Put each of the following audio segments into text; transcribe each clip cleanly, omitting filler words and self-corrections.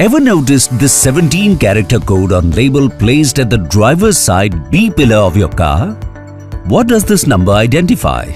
Ever noticed this 17-character code on label placed at the driver's side B pillar of your car? What does this number identify?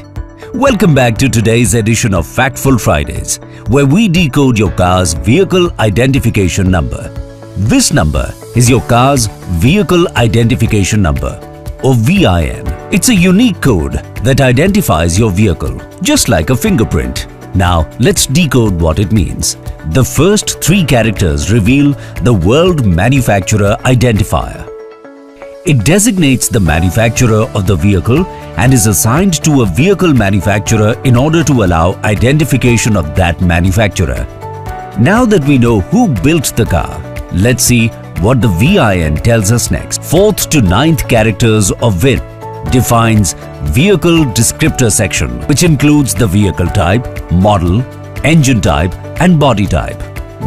Welcome back to today's edition of Factful Fridays, where we decode your car's vehicle identification number. This number is your car's vehicle identification number, or VIN. It's a unique code that identifies your vehicle, just like a fingerprint. Now, let's decode what it means. The first 3 characters reveal the world manufacturer identifier. It designates the manufacturer of the vehicle and is assigned to a vehicle manufacturer in order to allow identification of that manufacturer. Now that we know who built the car, let's see what the VIN tells us next. 4th to 9th characters of VIN defines vehicle descriptor section, which includes the vehicle type, model, engine type and body type.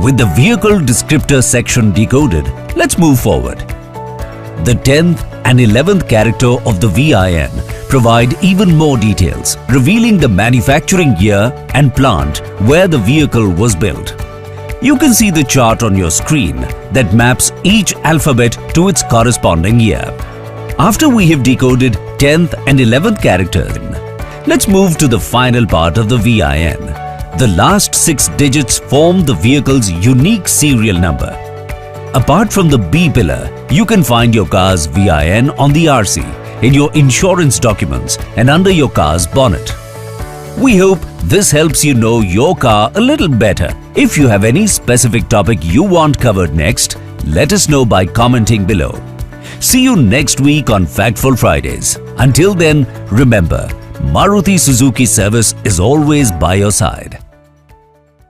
With the vehicle descriptor section decoded, let's move forward. The 10th and 11th character of the VIN provide even more details, revealing the manufacturing year and plant where the vehicle was built. You can see the chart on your screen that maps each alphabet to its corresponding year. After we have decoded 10th and 11th characters, let's move to the final part of the VIN. The last 6 digits form the vehicle's unique serial number. Apart from the B pillar, you can find your car's VIN on the RC, in your insurance documents and under your car's bonnet. We hope this helps you know your car a little better. If you have any specific topic you want covered next, let us know by commenting below. See you next week on Factful Fridays. Until then, remember, Maruti Suzuki Service is always by your side.